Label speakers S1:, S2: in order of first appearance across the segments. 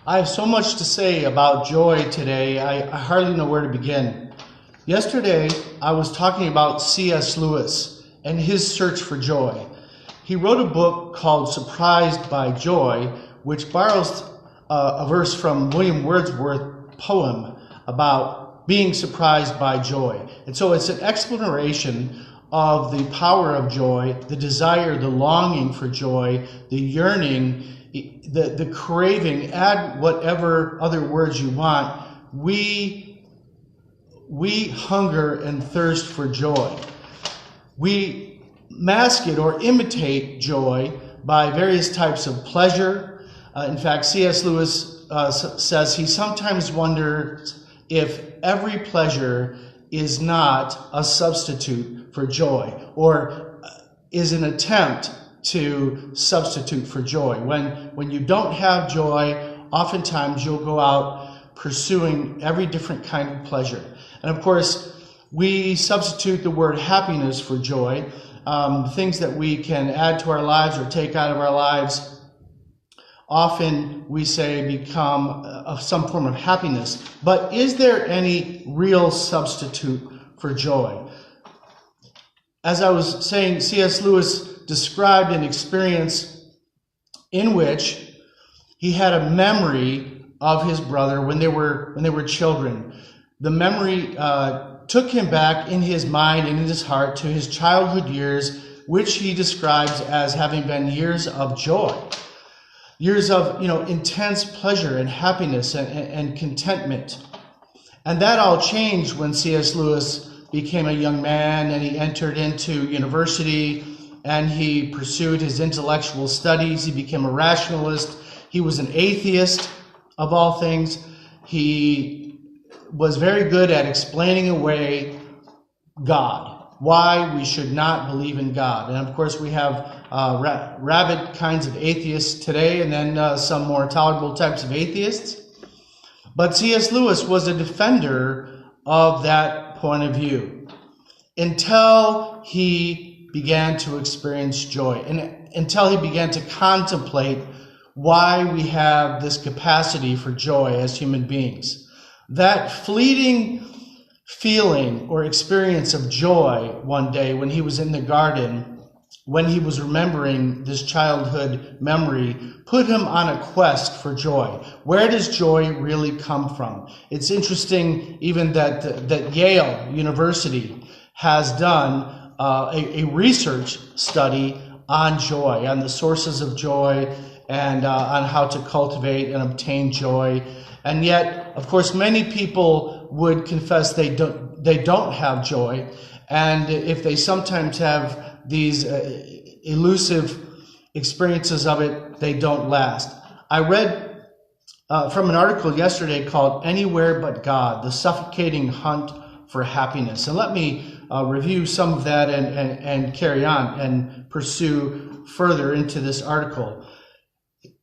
S1: I have so much to say about joy today, I hardly know where to begin. Yesterday, I was talking about C.S. Lewis and his search for joy. He wrote a book called Surprised by Joy, which borrows a verse from William Wordsworth's poem about being surprised by joy. And so it's an exploration of the power of joy, the desire, the longing for joy, the yearning, the craving, add whatever other words you want. We hunger and thirst for joy. We mask it or imitate joy by various types of pleasure. In fact, C.S. Lewis says he sometimes wonders if every pleasure is not a substitute for joy, or is an attempt to substitute for joy. When you don't have joy, oftentimes you'll go out pursuing every different kind of pleasure. And of course, we substitute the word happiness for joy, things that we can add to our lives or take out of our lives. Often we say become some form of happiness. But is there any real substitute for joy? As I was saying, C.S. Lewis described an experience in which he had a memory of his brother when they were children. The memory took him back in his mind and in his heart to his childhood years, which he describes as having been years of joy. Years of, intense pleasure and happiness and contentment. And that all changed when C.S. Lewis became a young man and he entered into university and he pursued his intellectual studies. He became a rationalist. He was an atheist, of all things. He was very good at explaining away God, why we should not believe in God. And of course, we have rabid kinds of atheists today, and then some more tolerable types of atheists. But C.S. Lewis was a defender of that point of view until he began to experience joy, and until he began to contemplate why we have this capacity for joy as human beings. That fleeting feeling or experience of joy one day when he was in the garden, when he was remembering this childhood memory, put him on a quest for joy. Where does joy really come from? It's interesting even that Yale University has done a research study on joy, on the sources of joy, and on how to cultivate and obtain joy. And yet, of course, many people would confess they don't have joy, and if they sometimes have these elusive experiences of it, they don't last. I read from an article yesterday called "Anywhere But God: The Suffocating Hunt for Happiness." And let me review some of that and carry on and pursue further into this article.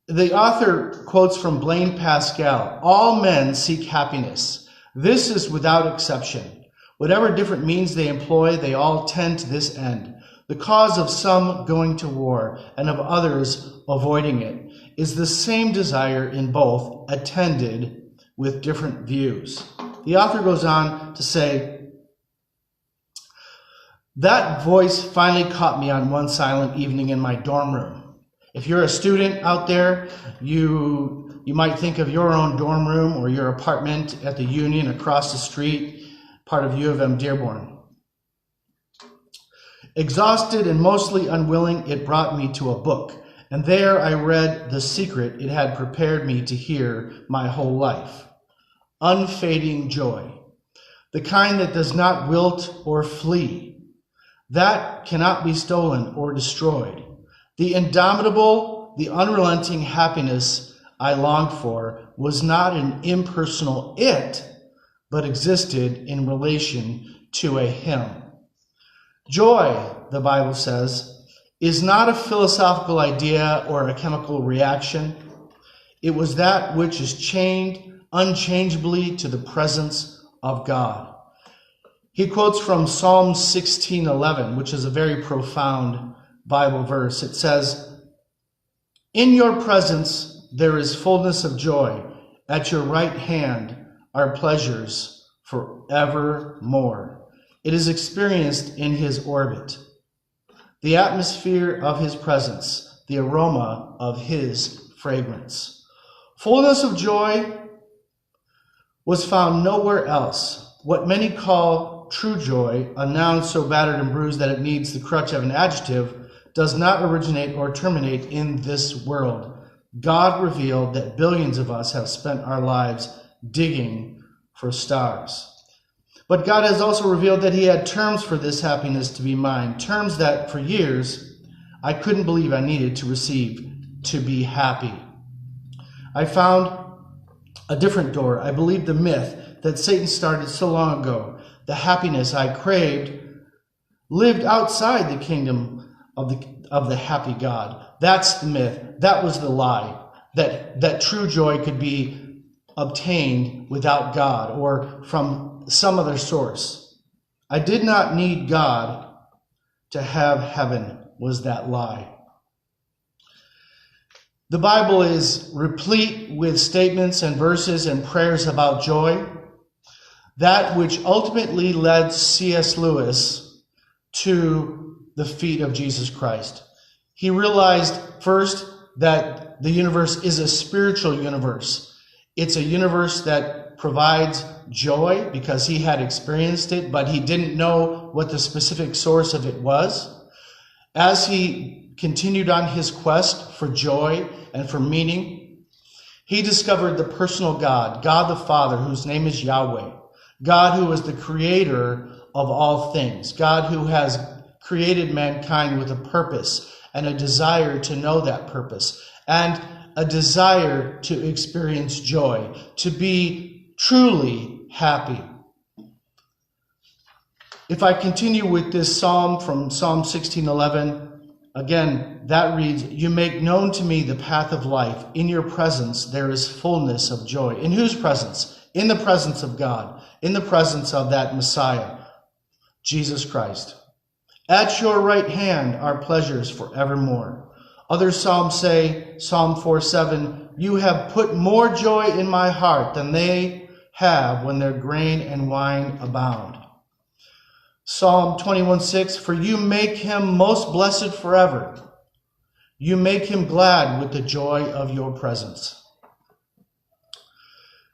S1: The author quotes from Blaise Pascal: "All men seek happiness. This is without exception. Whatever different means they employ, they all tend to this end. The cause of some going to war and of others avoiding it is the same desire in both, attended with different views." The author goes on to say, "That voice finally caught me on one silent evening in my dorm room." If you're a student out there, you might think of your own dorm room or your apartment at the Union across the street, part of U of M Dearborn. "Exhausted and mostly unwilling, it brought me to a book, and there I read the secret it had prepared me to hear my whole life. Unfading joy, the kind that does not wilt or flee, that cannot be stolen or destroyed. The indomitable, the unrelenting happiness I longed for was not an impersonal it, but existed in relation to a him. Joy," the Bible says, "is not a philosophical idea or a chemical reaction. It was that which is chained unchangeably to the presence of God." He quotes from Psalm 16:11, which is a very profound Bible verse. It says, "In your presence there is fullness of joy. At your right hand are pleasures forevermore. It is experienced in his orbit. The atmosphere of his presence, the aroma of his fragrance. Fullness of joy was found nowhere else. What many call true joy, a noun so battered and bruised that it needs the crutch of an adjective, does not originate or terminate in this world. God revealed that billions of us have spent our lives digging for stars. But God has also revealed that he had terms for this happiness to be mine, terms that for years I couldn't believe I needed to receive to be happy. I found a different door. I believed the myth that Satan started so long ago. The happiness I craved lived outside the kingdom of the happy God. That's the myth. That was the lie. That true joy could be obtained without God or from some other source. I did not need God to have heaven, was that lie. The Bible is replete with statements and verses and prayers about joy, that which ultimately led C.S. Lewis to the feet of Jesus Christ. He realized first that the universe is a spiritual universe. It's a universe that provides joy because he had experienced it, but he didn't know what the specific source of it was. As he continued on his quest for joy and for meaning, he discovered the personal God, God the Father, whose name is Yahweh, God who is the creator of all things, God who has created mankind with a purpose and a desire to know that purpose, and a desire to experience joy, to be truly happy. If I continue with this psalm from Psalm 16:11, again, that reads, "You make known to me the path of life. In your presence there is fullness of joy." In whose presence? In the presence of God, in the presence of that Messiah, Jesus Christ. At your right hand are pleasures forevermore. Other psalms say, Psalm 4:7, "You have put more joy in my heart than they have when their grain and wine abound." Psalm 21:6, "For you make him most blessed forever. You make him glad with the joy of your presence."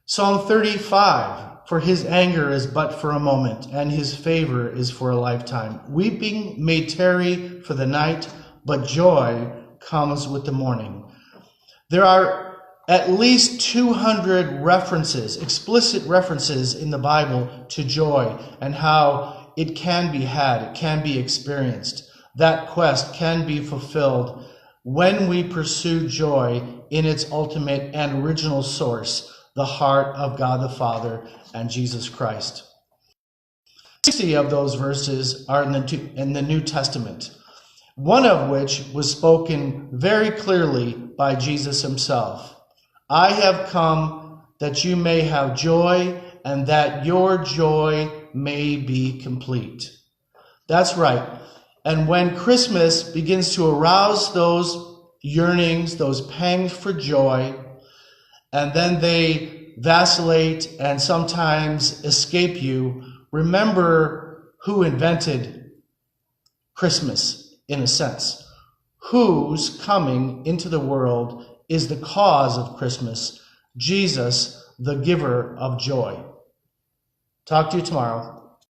S1: Psalm 35, "For his anger is but for a moment, and his favor is for a lifetime. Weeping may tarry for the night, but joy comes with the morning." There are at least 200 references, explicit references in the Bible to joy and how it can be had, it can be experienced. That quest can be fulfilled when we pursue joy in its ultimate and original source, the heart of God the Father and Jesus Christ. 60 of those verses are in the New Testament, one of which was spoken very clearly by Jesus himself. "I have come that you may have joy and that your joy may be complete." That's right. And when Christmas begins to arouse those yearnings, those pangs for joy, and then they vacillate and sometimes escape you, remember who invented Christmas, in a sense. Whose coming into the world is the cause of Christmas? Jesus, the giver of joy. Talk to you tomorrow.